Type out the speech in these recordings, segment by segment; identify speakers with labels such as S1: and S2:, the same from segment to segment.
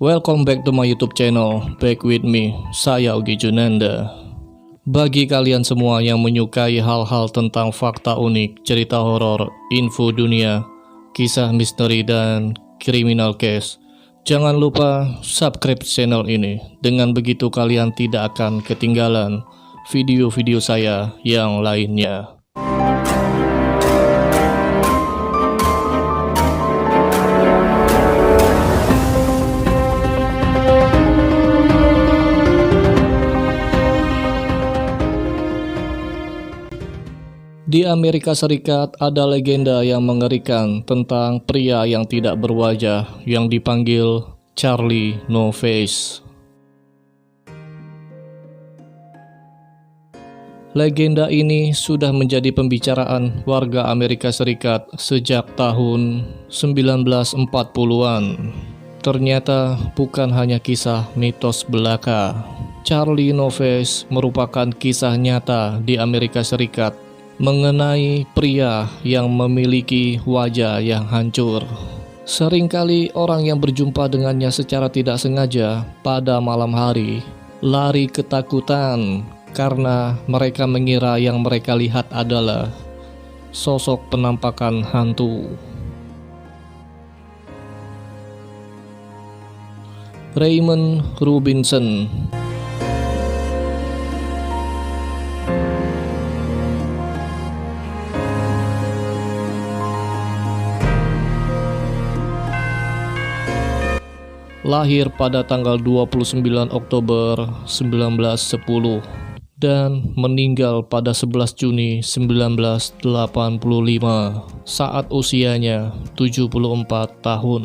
S1: Welcome back to my YouTube channel, back with me, saya Ogi Junanda. Bagi kalian semua yang menyukai hal-hal tentang fakta unik, cerita horor, info dunia, kisah misteri dan criminal case, jangan lupa subscribe channel ini. Dengan begitu kalian tidak akan ketinggalan video-video saya yang lainnya. Di Amerika Serikat ada legenda yang mengerikan tentang pria yang tidak berwajah yang dipanggil Charlie No Face. Legenda ini sudah menjadi pembicaraan warga Amerika Serikat sejak tahun 1940-an. Ternyata bukan hanya kisah mitos belaka. Charlie No Face merupakan kisah nyata di Amerika Serikat mengenai pria yang memiliki wajah yang hancur. Seringkali orang yang berjumpa dengannya secara tidak sengaja pada malam hari lari ketakutan karena mereka mengira yang mereka lihat adalah sosok penampakan hantu. Raymond Robinson. Lahir pada tanggal 29 Oktober 1910 dan meninggal pada 11 Juni 1985 saat usianya 74 tahun.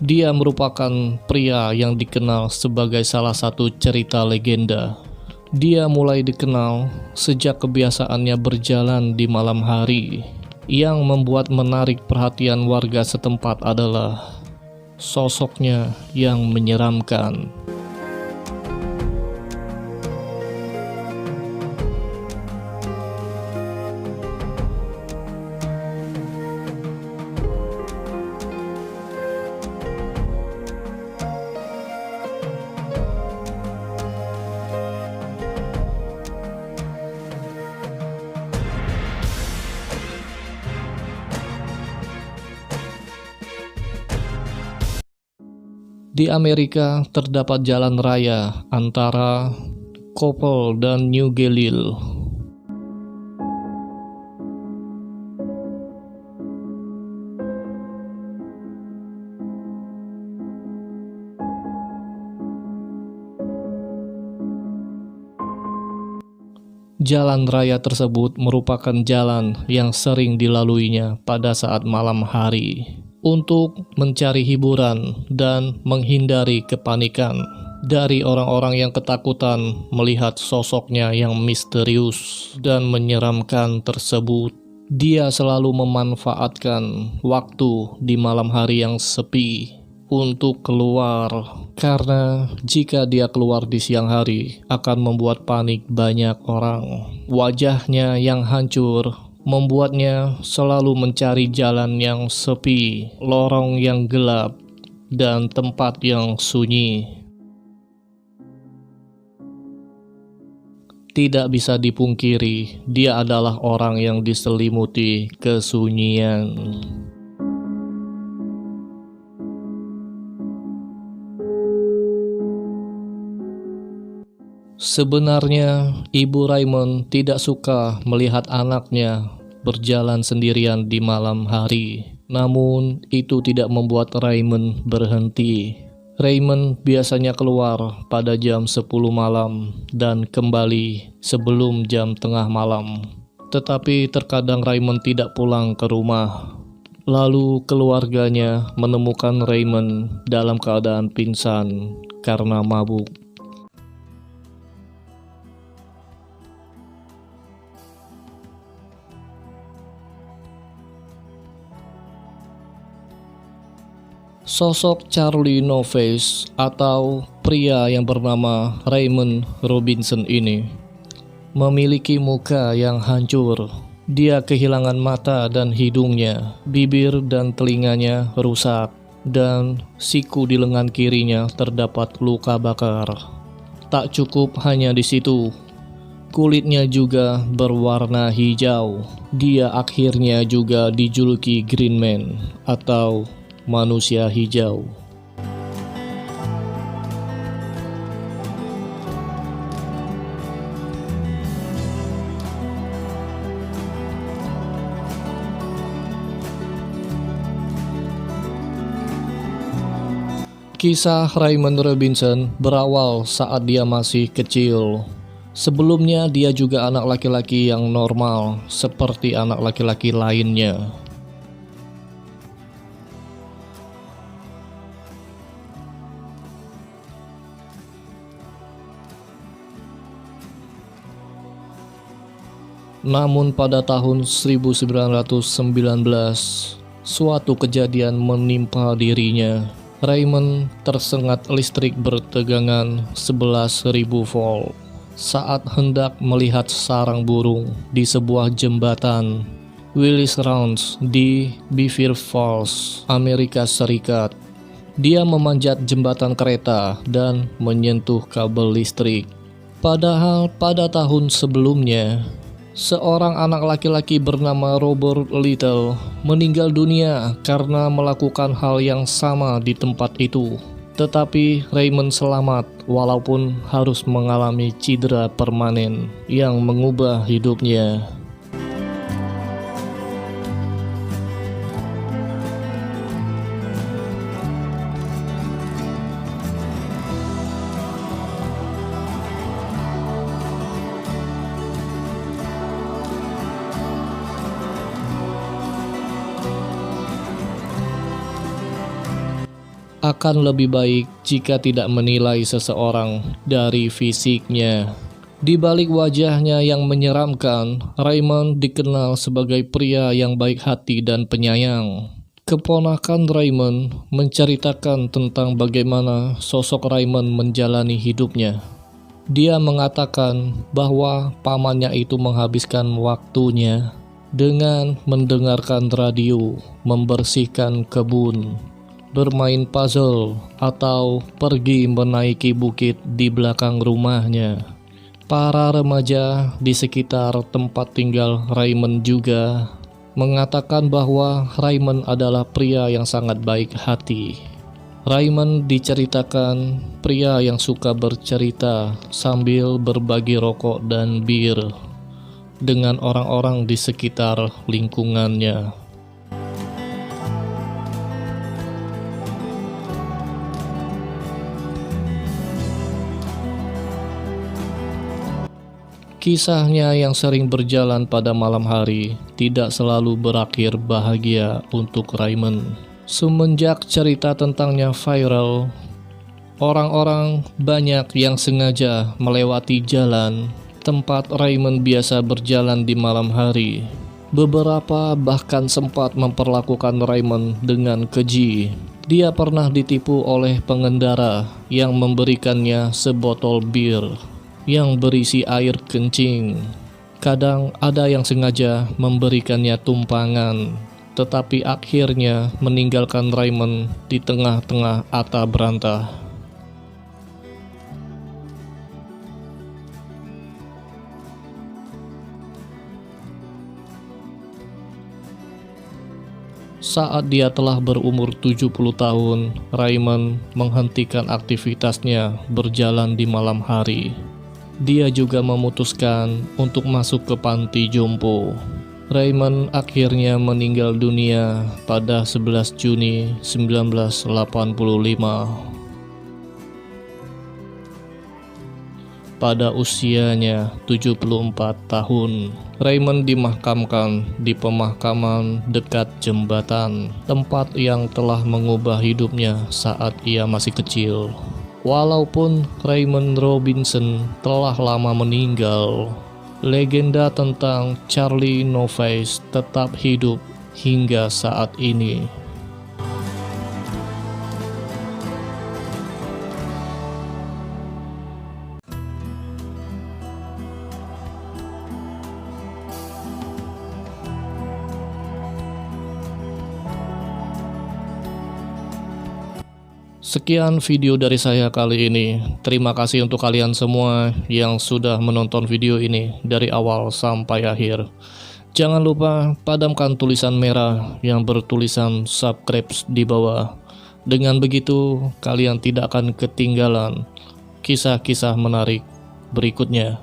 S1: Dia merupakan pria yang dikenal sebagai salah satu cerita legenda. Dia mulai dikenal sejak kebiasaannya berjalan di malam hari. Yang membuat menarik perhatian warga setempat adalah sosoknya yang menyeramkan. Di Amerika terdapat jalan raya antara Coppell dan New Galil. Jalan raya tersebut merupakan jalan yang sering dilaluinya pada saat malam hari untuk mencari hiburan dan menghindari kepanikan dari orang-orang yang ketakutan melihat sosoknya yang misterius dan menyeramkan tersebut. Dia selalu memanfaatkan waktu di malam hari yang sepi untuk keluar, karena jika dia keluar di siang hari akan membuat panik banyak orang. Wajahnya yang hancur membuatnya selalu mencari jalan yang sepi, lorong yang gelap, dan tempat yang sunyi. Tidak bisa dipungkiri, dia adalah orang yang diselimuti kesunyian. Sebenarnya, Ibu Raymond tidak suka melihat anaknya berjalan sendirian di malam hari. Namun, itu tidak membuat Raymond berhenti. Raymond biasanya keluar pada jam 10 malam dan kembali sebelum jam tengah malam. Tetapi terkadang Raymond tidak pulang ke rumah. Lalu keluarganya menemukan Raymond dalam keadaan pingsan karena mabuk. Sosok Charlie No Face atau pria yang bernama Raymond Robinson ini memiliki muka yang hancur. Dia kehilangan mata dan hidungnya, bibir dan telinganya rusak, dan siku di lengan kirinya terdapat luka bakar. Tak cukup hanya di situ, kulitnya juga berwarna hijau. Dia akhirnya juga dijuluki Green Man atau manusia hijau. Kisah Raymond Robinson berawal saat dia masih kecil. Sebelumnya dia juga anak laki-laki yang normal seperti anak laki-laki lainnya. Namun pada tahun 1919, suatu kejadian menimpa dirinya. Raymond tersengat listrik bertegangan 11.000 volt saat hendak melihat sarang burung di sebuah jembatan Willis Rounds di Beaver Falls, Amerika Serikat. Dia memanjat jembatan kereta dan menyentuh kabel listrik. Padahal pada tahun sebelumnya, seorang anak laki-laki bernama Robert Little meninggal dunia karena melakukan hal yang sama di tempat itu. Tetapi Raymond selamat walaupun harus mengalami cedera permanen yang mengubah hidupnya. Akan lebih baik jika tidak menilai seseorang dari fisiknya. Di balik wajahnya yang menyeramkan, Raymond dikenal sebagai pria yang baik hati dan penyayang. Keponakan Raymond menceritakan tentang bagaimana sosok Raymond menjalani hidupnya. Dia mengatakan bahwa pamannya itu menghabiskan waktunya dengan mendengarkan radio, membersihkan kebun, bermain puzzle, atau pergi menaiki bukit di belakang rumahnya. Para remaja di sekitar tempat tinggal Raymond juga mengatakan bahwa Raymond adalah pria yang sangat baik hati. Raymond diceritakan pria yang suka bercerita sambil berbagi rokok dan bir dengan orang-orang di sekitar lingkungannya. Kisahnya yang sering berjalan pada malam hari tidak selalu berakhir bahagia untuk Raymond. Semenjak cerita tentangnya viral, orang-orang banyak yang sengaja melewati jalan tempat Raymond biasa berjalan di malam hari. Beberapa bahkan sempat memperlakukan Raymond dengan keji. Dia pernah ditipu oleh pengendara yang memberikannya sebotol bir yang berisi air kencing. Kadang ada yang sengaja memberikannya tumpangan, tetapi akhirnya meninggalkan Raymond di tengah-tengah ata berantah. Saat dia telah berumur 70 tahun, Raymond menghentikan aktivitasnya berjalan di malam hari. Dia juga memutuskan untuk masuk ke panti jompo. Raymond akhirnya meninggal dunia pada 11 Juni 1985. Pada usianya 74 tahun, Raymond dimakamkan di pemakaman dekat jembatan, tempat yang telah mengubah hidupnya saat ia masih kecil. Walaupun Raymond Robinson telah lama meninggal, legenda tentang Charlie No Face tetap hidup hingga saat ini. Sekian video dari saya kali ini. Terima kasih untuk kalian semua yang sudah menonton video ini dari awal sampai akhir. Jangan lupa padamkan tulisan merah yang bertulisan subscribe di bawah. Dengan begitu, kalian tidak akan ketinggalan kisah-kisah menarik berikutnya.